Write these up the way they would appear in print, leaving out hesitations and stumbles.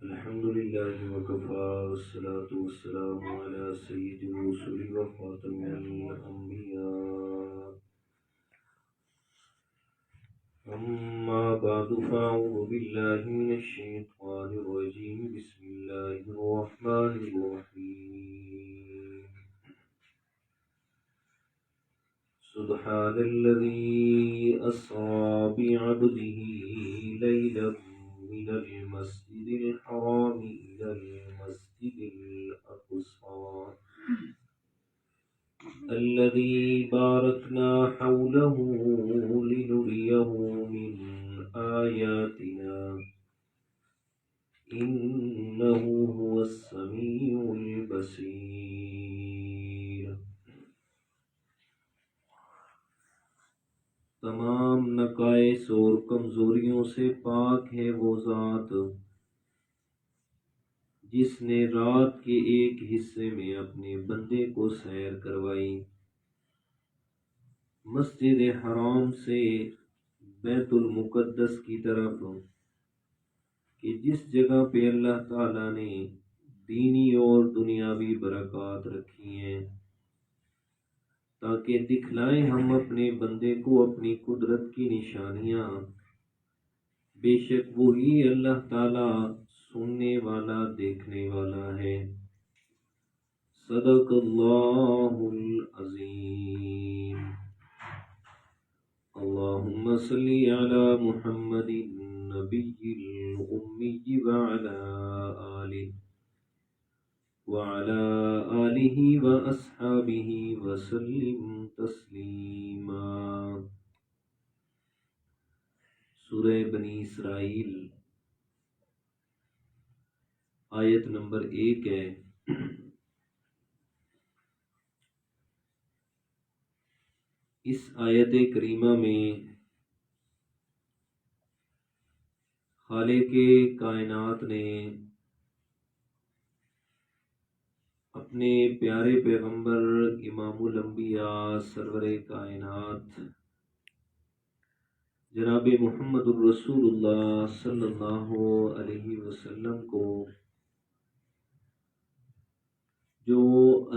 الحمد لله وكفى والصلاة والسلام على سيد الرسل وخاتم الأنبياء. أما بعد فأعوذ بالله من الشيطان الرجيم. بسم الله الرحمن الرحيم. سبحان الذي أسرى بعبده ليلا من المسجد الحرام إلى المسجد الأقصى الذي باركنا حوله لنريه من آياتنا إنه هو السميع البصير. تمام نقائص اور کمزوریوں سے پاک ہے وہ ذات جس نے رات کے ایک حصے میں اپنے بندے کو سیر کروائی مسجد حرام سے بیت المقدس کی طرف، کہ جس جگہ پہ اللہ تعالیٰ نے دینی اور دنیاوی برکات رکھی ہیں، تاکہ دکھلائیں ہم اپنے بندے کو اپنی قدرت کی نشانیاں. بے شک وہی اللہ تعالیٰ سننے والا دیکھنے والا ہے. صدق اللہ العظیم. اللہم صلی علی محمد النبی الأمی وعلى آلہ وأصحابہ وسلم تسلیما. سورہ بنی اسرائیل آیت نمبر 1 ہے. اس آیت کریمہ میں خالق کائنات نے اپنے پیارے پیغمبر امام الانبیاء سرور کائنات جناب محمد الرسول اللہ صلی اللہ علیہ وسلم کو جو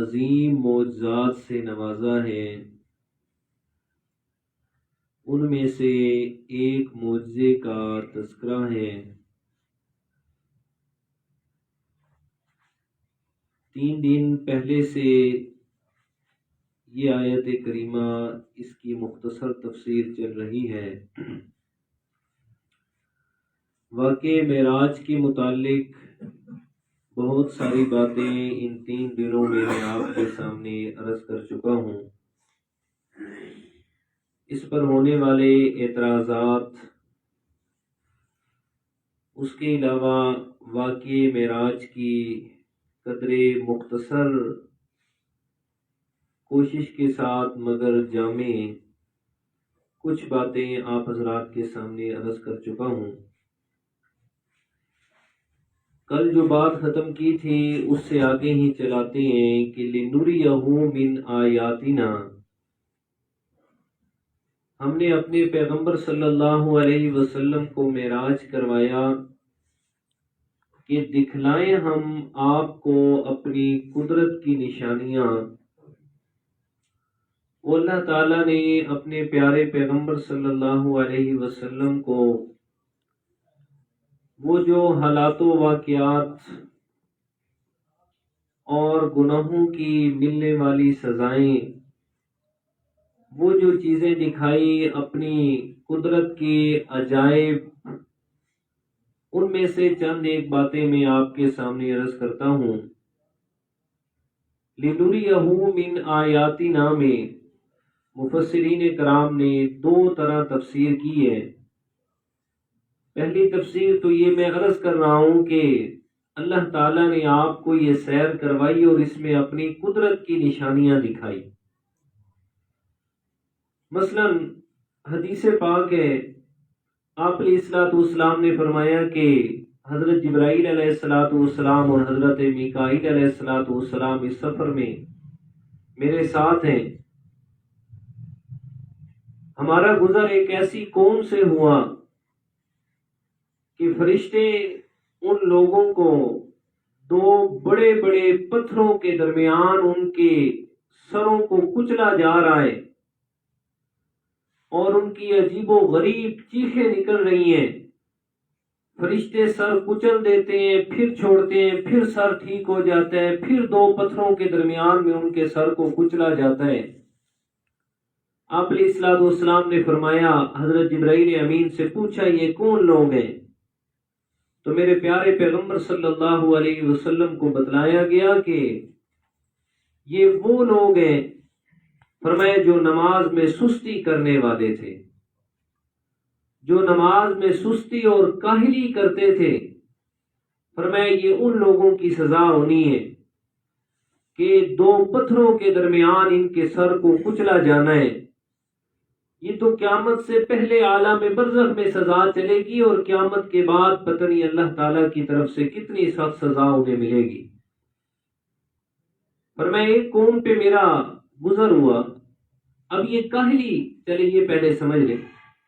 عظیم معجزات سے نوازا ہے، ان میں سے ایک معجزے کا تذکرہ ہے. 3 دن پہلے سے یہ آیت کریمہ اس کی مختصر تفسیر چل رہی ہے. واقعہ معراج کے متعلق بہت ساری باتیں ان 3 دنوں میں آپ کے سامنے عرض کر چکا ہوں. اس پر ہونے والے اعتراضات، اس کے علاوہ واقعہ معراج کی قدر مختصر کوشش کے ساتھ مگر جامع کچھ باتیں آپ حضرات کے سامنے عرض کر چکا ہوں. کل جو بات ختم کی تھی اس سے آگے ہی چلاتے ہیں کہ لِنُرِيَهُ مِنْ آیاتنا، ہم نے اپنے پیغمبر صلی اللہ علیہ وسلم کو معراج کروایا کہ دکھلائیں ہم آپ کو اپنی قدرت کی نشانیاں. اللہ تعالیٰ نے اپنے پیارے پیغمبر صلی اللہ علیہ وسلم کو وہ جو حالات و واقعات اور گناہوں کی ملنے والی سزائیں، وہ جو چیزیں دکھائی اپنی قدرت کے عجائب، ان میں سے چند ایک باتیں میں آپ کے سامنے عرض کرتا ہوں. لِنُرِيَهُ مِنْ آیاتنا میں مفسرین کرام نے 2 طرح تفسیر کی ہے. پہلی تفسیر تو یہ میں عرض کر رہا ہوں کہ اللہ تعالیٰ نے آپ کو یہ سیر کروائی اور اس میں اپنی قدرت کی نشانیاں دکھائی. مثلا حدیث پاک ہے، آپ علیہ السلام نے فرمایا کہ حضرت جبرائیل علیہ السلام اور حضرت میکائیل علیہ السلام اس سفر میں میرے ساتھ ہیں. ہمارا گزر ایک ایسی قوم سے ہوا کہ فرشتے ان لوگوں کو دو بڑے بڑے پتھروں کے درمیان ان کے سروں کو کچلا جا رہا ہے اور ان کی عجیب و غریب چیخیں نکل رہی ہیں. فرشتے سر کچل دیتے ہیں، پھر چھوڑتے ہیں، پھر سر ٹھیک ہو جاتا ہے، پھر دو پتھروں کے درمیان میں ان کے سر کو کچلا جاتا ہے. آپ علیہ الصلوۃ والسلام نے فرمایا، حضرت جبرائیل امین سے پوچھا یہ کون لوگ ہیں؟ تو میرے پیارے پیغمبر صلی اللہ علیہ وسلم کو بتلایا گیا کہ یہ وہ لوگ ہیں، فرمایا جو نماز میں سستی کرنے والے تھے، جو نماز میں سستی اور کاہلی کرتے تھے. فرمایا یہ ان لوگوں کی سزا ہونی ہے کہ دو پتھروں کے درمیان ان کے سر کو کچلا جانا ہے. یہ تو قیامت سے پہلے عالم برزخ میں سزا چلے گی، اور قیامت کے بعد پتہ نہیں اللہ تعالیٰ کی طرف سے کتنی سخت سزا انہیں ملے گی. فرمایا ایک قوم پہ میرا گزر ہوا. اب یہ کاہلی، چلے یہ پہلے سمجھ لیں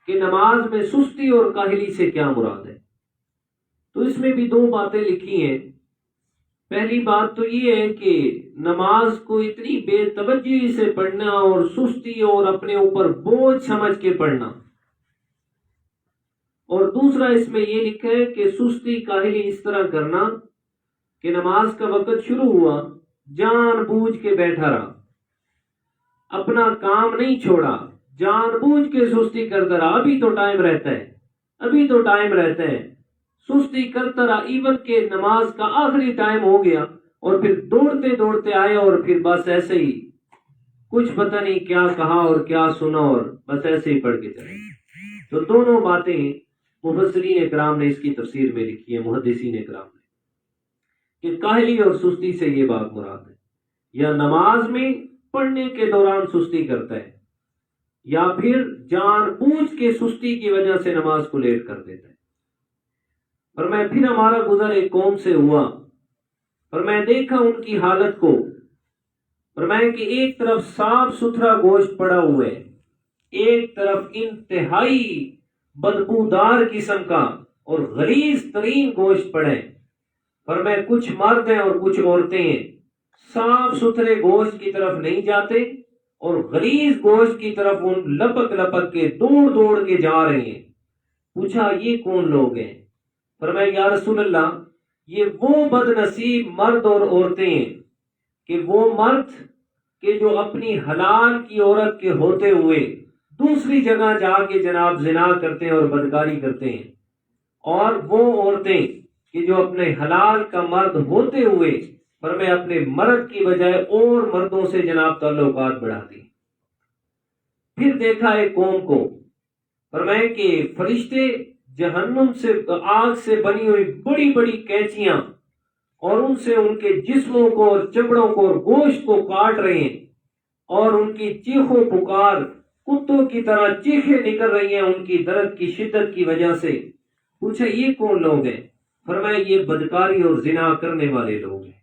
کہ نماز میں سستی اور کاہلی سے کیا مراد ہے. تو اس میں بھی دو باتیں لکھی ہیں. پہلی بات تو یہ ہے کہ نماز کو اتنی بے توجہی سے پڑھنا اور سستی اور اپنے اوپر بوجھ سمجھ کے پڑھنا، اور دوسرا اس میں یہ لکھا ہے کہ سستی کاہلی اس طرح کرنا کہ نماز کا وقت شروع ہوا، جان بوجھ کے بیٹھا رہا، اپنا کام نہیں چھوڑا، جان بوجھ کے سستی کرتا رہا، ابھی تو ٹائم رہتا ہے، ابھی تو ٹائم رہتا ہے، سستی کرتا رہا ایون کہ نماز کا آخری ٹائم ہو گیا، اور پھر دوڑتے دوڑتے آئے اور پھر بس ایسے ہی کچھ پتہ نہیں کیا کہا اور کیا سنا اور بس ایسے ہی پڑھ کے چلے. تو دونوں باتیں مفسرین اکرام نے اس کی تفسیر میں لکھی ہے، محدثین اکرام نے، کہ کاہلی اور سستی سے یہ بات مراد ہے، یا نماز میں پڑھنے کے دوران سستی کرتا ہے، یا پھر جان بوجھ کے سستی کی وجہ سے نماز کو لیٹ کر دیتا ہے. اور میں پھر ہمارا گزر ایک قوم سے ہوا، اور میں دیکھا ان کی حالت کو، اور میں کہ ایک طرف صاف ستھرا گوشت پڑا ہوا ہے، ایک طرف انتہائی بدبودار قسم کا اور غلیظ ترین گوشت پڑا ہے. اور میں کچھ مرد ہیں اور کچھ عورتیں ہیں، صاف ستھرے گوشت کی طرف نہیں جاتے اور غلیظ گوشت کی طرف ان لپک لپک کے دوڑ دوڑ کے جا رہے ہیں. پوچھا یہ کون لوگ ہیں؟ فرمایا یا رسول اللہ یہ وہ بد نصیب مرد اور عورتیں ہیں کہ وہ مرد کہ جو اپنی حلال کی عورت کے ہوتے ہوئے دوسری جگہ جا کے جناب زنا کرتے ہیں اور بدکاری کرتے ہیں، اور وہ عورتیں کہ جو اپنے حلال کا مرد ہوتے ہوئے فرمایا اپنے مرد کی بجائے اور مردوں سے جناب تعلقات بڑھاتی. پھر دیکھا ایک قوم کو، فرمایا کہ فرشتے جہنم سے آگ سے بنی ہوئی بڑی بڑی قینچیاں اور ان سے ان کے جسموں کو اور چمڑوں کو اور گوشت کو کاٹ رہے ہیں، اور ان کی چیخ و پکار کتوں کی طرح چیخیں نکل رہی ہیں ان کی درد کی شدت کی وجہ سے. پوچھا یہ کون لوگ ہیں؟ فرمایا یہ بدکاری اور زنا کرنے والے لوگ ہیں.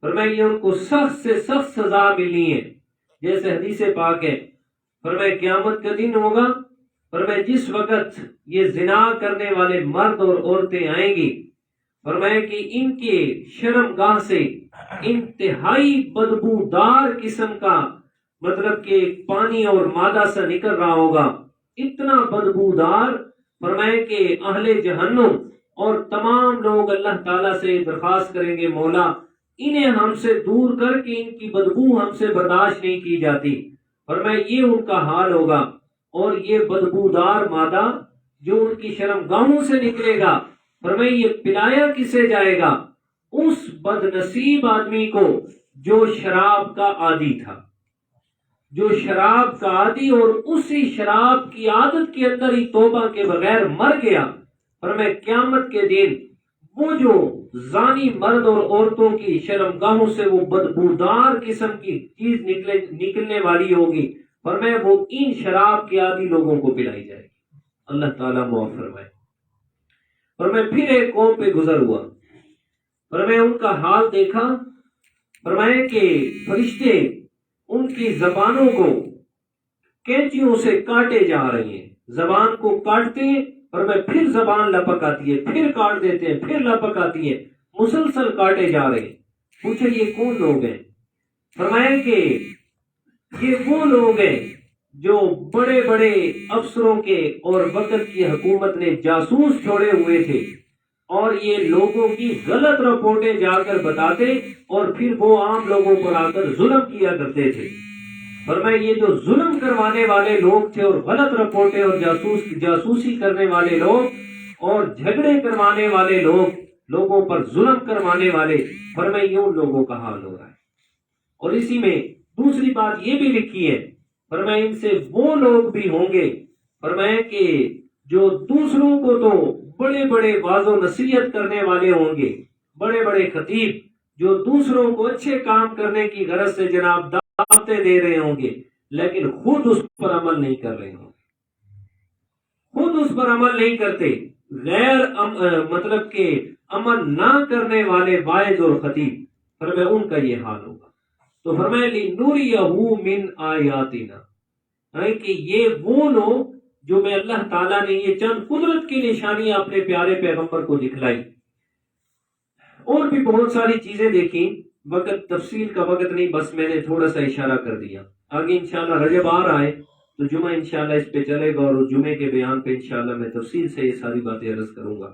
فرمایا یہ ان کو سخت سے سخت سزا ملنی ہے، جیسے حدیث پاک ہے. فرمایا قیامت کا دن ہوگا، فرمایا جس وقت یہ زنا کرنے والے مرد اور عورتیں آئیں گی، فرمایا کہ ان کے شرم گاہ سے انتہائی بدبودار قسم کا مطلب کہ پانی اور مادہ سا نکل رہا ہوگا، اتنا بدبودار. فرمایا کہ اہل جہنم اور تمام لوگ اللہ تعالیٰ سے درخواست کریں گے مولا انہیں ہم سے دور کر کے ان کی بدبو ہم سے برداشت نہیں کی جاتی. فرمایا یہ ان کا حال ہوگا، اور یہ بدبودار مادہ جو ان کی شرم گاہوں سے نکلے گا، فرمایا یہ پلایا کسے جائے گا؟ اس بد نصیب آدمی کو جو شراب کا عادی تھا، جو شراب کا عادی اور اسی شراب کی عادت کے اندر ہی توبہ کے بغیر مر گیا. فرمایا قیامت کے دن وہ جو زانی مرد اور عورتوں کی شرم گاہوں سے وہ بدبودار قسم کی چیز نکلنے والی ہوگی، فرمایا وہ ان شراب کے عادی لوگوں کو پلائی جائے گی. اللہ تعالیٰ معاف فرمائے. فرمایا پھر ایک قوم پہ گزر ہوا، فرمایا ان کا حال دیکھا، فرمایا کہ فرشتے ان کی زبانوں کو کینچیوں سے کاٹے جا رہے ہیں، زبان کو کاٹتے ہیں فرمایا پھر زبان لپک آتی ہے، پھر کاٹ دیتے ہیں، پھر لپک آتی ہے، مسلسل کاٹے جا رہے ہیں۔ پوچھا یہ کون لوگ ہیں؟ فرمایا کہ یہ وہ لوگ ہیں جو بڑے بڑے افسروں کے اور وقت کی حکومت نے جاسوس چھوڑے ہوئے تھے، اور یہ لوگوں کی غلط رپورٹیں جا کر بتاتے اور پھر وہ عام لوگوں پر آ کر ظلم کیا کرتے تھے۔ فرمایا یہ جو ظلم کروانے والے لوگ تھے اور غلط رپورٹیں اور جاسوسی کرنے والے لوگ اور جھگڑے کروانے والے لوگ، لوگوں پر ظلم کروانے والے، فرمایا یہ ان لوگوں کا حال ہو رہا ہے۔ اور اسی میں دوسری بات یہ بھی لکھی ہے، فرمایا ان سے وہ لوگ بھی ہوں گے، فرمایا کہ جو دوسروں کو تو بڑے بڑے واعظ و نصیحت کرنے والے ہوں گے، بڑے بڑے خطیب جو دوسروں کو اچھے کام کرنے کی غرض سے جناب دعوتیں دے رہے ہوں گے، لیکن خود اس پر عمل نہیں کر رہے ہوں گے، خود اس پر عمل نہیں کرتے، مطلب کہ عمل نہ کرنے والے واعظ اور خطیب، فرمایا ان کا یہ حال ہوگا۔ تو فرمایا لِنُرِيَهُ مِنْ آیاتنا، کہ یہ وہ لوگ جو میں اللہ تعالیٰ نے یہ چند قدرت کی نشانیاں اپنے پیارے پیغمبر کو دکھلائی۔ اور بھی بہت ساری چیزیں دیکھیں، وقت تفصیل کا وقت نہیں، بس میں نے تھوڑا سا اشارہ کر دیا۔ آگے انشاءاللہ رجب آ رہا ہے تو جمعہ انشاءاللہ اس پہ چلے گا، اور جمعے کے بیان پہ انشاءاللہ میں تفصیل سے یہ ساری باتیں عرض کروں گا۔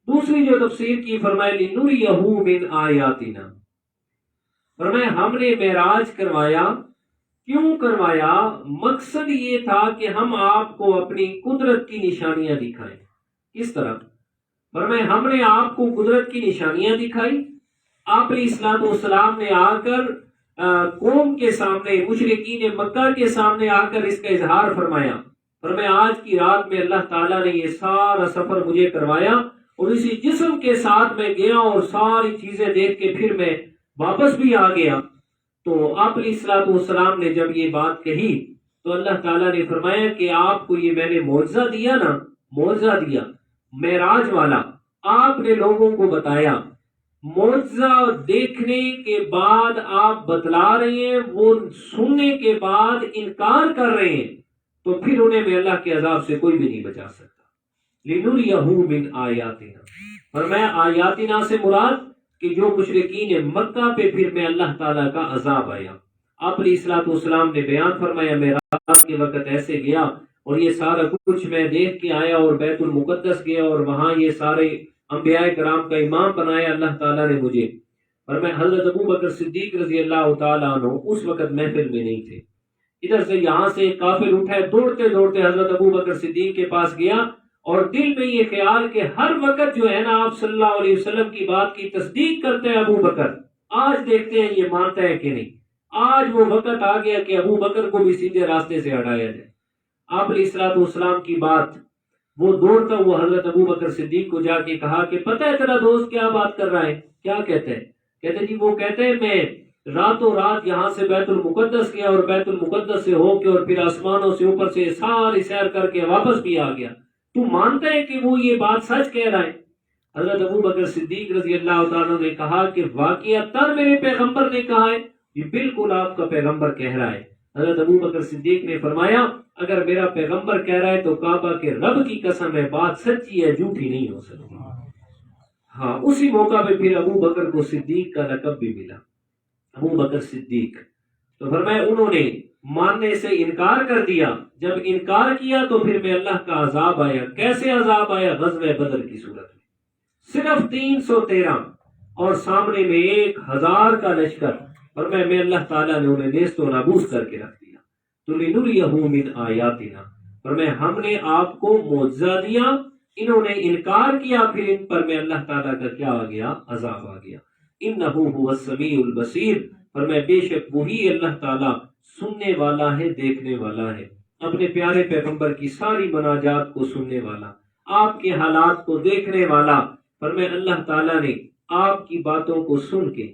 دوسری جو تفسیر کی، فرمایا لِنُرِيَهُ مِنْ آیاتنا، فرمایا ہم نے معراج کروایا، کیوں کروایا؟ مقصد یہ تھا کہ ہم آپ کو اپنی قدرت کی نشانیاں دکھائیں۔ کس طرح؟ فرمایا ہم نے آپ کو قدرت کی نشانیاں دکھائی۔ آپ علیہ الصلوۃ والسلام نے آ کر قوم کے سامنے، مشرکین مکہ کے سامنے آ کر اس کا اظہار فرمایا۔ فرمایا آج کی رات میں اللہ تعالیٰ نے یہ سارا سفر مجھے کروایا، اور اسی جسم کے ساتھ میں گیا اور ساری چیزیں دیکھ کے پھر میں واپس بھی آ گیا۔ تو آپ علیہ الصلوۃ والسلام نے جب یہ بات کہی تو اللہ تعالیٰ نے فرمایا کہ آپ کو یہ میں نے معجزہ دیا نا، معجزہ دیا معراج والا، آپ نے لوگوں کو بتایا، معجزہ دیکھنے کے بعد آپ بتلا رہے ہیں، وہ سننے کے بعد انکار کر رہے ہیں، تو پھر انہیں میں اللہ کے عذاب سے کوئی بھی نہیں بچا سکتا۔ لِنُرِيَهُ مِنْ آیاتنا، فرمایا آیاتنا سے مراد کہ جو مشرکین مکہ پہ پھر میں اللہ تعالیٰ کا عذاب آیا۔ آپ علیہ الصلوۃ والسلام نے بیان فرمایا معراج کے وقت ایسے گیا اور یہ سارا کچھ میں دیکھ کے آیا، اور بیت المقدس گیا اور وہاں یہ سارے انبیاء کرام کا امام بنایا اللہ تعالیٰ نے مجھے۔ اور میں حضرت ابو بکر صدیق رضی اللہ تعالیٰ عنہ اس وقت محفل میں نہیں تھے۔ ادھر سے یہاں سے ایک کافر اٹھا، دوڑتے دوڑتے حضرت ابو بکر صدیق کے پاس گیا، اور دل میں یہ خیال کہ ہر وقت جو ہے نا آپ صلی اللہ علیہ وسلم کی بات کی تصدیق کرتے ہیں ابو بکر، آج دیکھتے ہیں یہ مانتا ہے کہ نہیں۔ آج وہ وقت آ گیا کہ ابو بکر کو بھی سیدھے راستے سے ہٹایا جائے۔ آپ علیہ الصلوۃ والسلام کی بات، وہ دوڑتا ہوا حضرت ابو بکر صدیق کو جا کے کہا کہ پتہ ہے تیرا دوست کیا بات کر رہا ہے؟ کیا کہتے ہیں؟ کہتے جی وہ کہتے ہیں میں راتوں رات یہاں سے بیت المقدس گیا، اور بیت المقدس سے ہو کے اور پھر آسمانوں سے اوپر سے ساری سیر کر کے واپس بھی آ گیا۔ تو مانتا ہے کہ وہ یہ بات سچ کہہ رہا ہے؟ حضرت ابو بکر صدیق رضی اللہ تعالیٰ نے کہا کہ واقعتاً میرے پیغمبر نے کہا ہے، یہ بالکل آپ کا پیغمبر کہہ رہا ہے۔ حضرت ابو بکر صدیق نے فرمایا اگر میرا پیغمبر کہہ رہا ہے تو کعبہ کے رب کی قسم ہے بات سچی ہے، جھوٹی نہیں ہو سکتی۔ ہاں، اسی موقع پہ پھر ابو بکر کو صدیق کا لقب بھی ملا، ابو بکر صدیق۔ تو فرمایا انہوں نے ماننے سے انکار کر دیا، جب انکار کیا تو پھر میں اللہ کا عذاب آیا۔ کیسے عذاب آیا؟ غزوہ بدر کی صورت میں، صرف 313 اور سامنے میں 1000 کا لشکر، اور میں اللہ تعالیٰ نے انہیں نیست و نابود کر کے رکھ دیا۔ تو لِنُرِيَهُ مِنْ آیاتنا، اور میں ہم نے آپ کو معجزہ دیا، انہوں نے انکار کیا، پھر ان پر میں اللہ تعالیٰ کا کیا آ گیا؟ عذاب آ گیا۔ إِنَّهُ هُوَ السَّمِيعُ الْبَصِيرُ، اور میں بے شک وہی اللہ تعالیٰ سننے والا ہے، دیکھنے والا ہے، اپنے پیارے پیغمبر کی ساری مناجات کو سننے والا، آپ کے حالات کو دیکھنے والا۔ پر میں اللہ تعالیٰ نے آپ کی باتوں کو سن کے،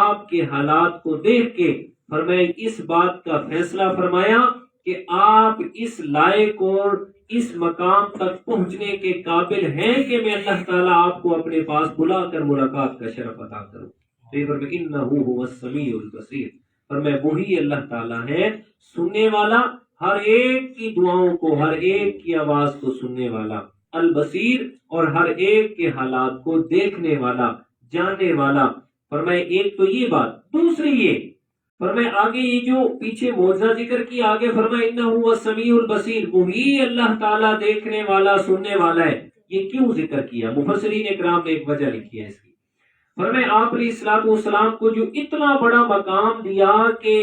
آپ کے حالات کو دیکھ کے، فرمایا اس بات کا فیصلہ فرمایا کہ آپ اس لائق اور اس مقام تک پہنچنے کے قابل ہیں کہ میں اللہ تعالیٰ آپ کو اپنے پاس بلا کر ملاقات کا شرف عطا کروں۔ إِنَّهُ هُوَ السَّمِيعُ الْبَصِيرُ، اور میں وہی اللہ تعالیٰ ہے سننے والا، ہر ایک کی دعاؤں کو، ہر ایک کی آواز کو سننے والا۔ البصیر اور ہر ایک کے حالات کو دیکھنے والا، جاننے والا۔ فرمائے ایک تو یہ بات، دوسری یہ فرمائے آگے یہ جو پیچھے معجزہ ذکر کی، آگے فرمائے انہ هو السمیع البصیر، وہی اللہ تعالیٰ دیکھنے والا سننے والا ہے۔ یہ کیوں ذکر کیا؟ مفسرین اکرام نے ایک وجہ لکھی ہے اس کی۔ فرمائے آپ علیہ الصلوۃ والسلام کو جو اتنا بڑا مقام دیا کہ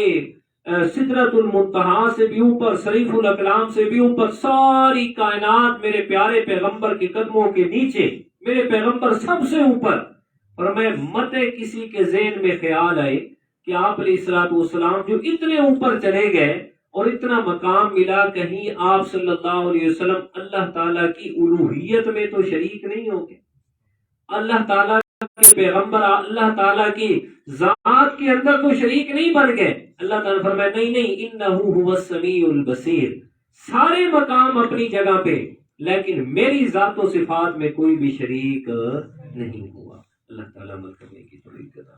سدرۃ المنتہا سے بھی اوپر، صریف الاقلام سے بھی اوپر، ساری کائنات میرے پیارے پیغمبر کے قدموں کے نیچے، میرے پیغمبر سب سے اوپر۔ فرمائے مت کسی کے ذہن میں خیال آئے کہ آپ علیہ الصلوۃ والسلام جو اتنے اوپر چلے گئے اور اتنا مقام ملا، کہیں آپ صلی اللہ علیہ وسلم اللہ تعالیٰ کی الوہیت میں تو شریک نہیں ہوں گے؟ اللہ تعالیٰ کے پیغمبر اللہ تعالیٰ کی ذات کے اندر تو شریک نہیں بن گئے؟ اللہ تعالیٰ فرمائے نہیں، انہ هو السمیع البصیر، سارے مقام اپنی جگہ پہ، لیکن میری ذات و صفات میں کوئی بھی شریک نہیں ہوا۔ اللہ تعالیٰ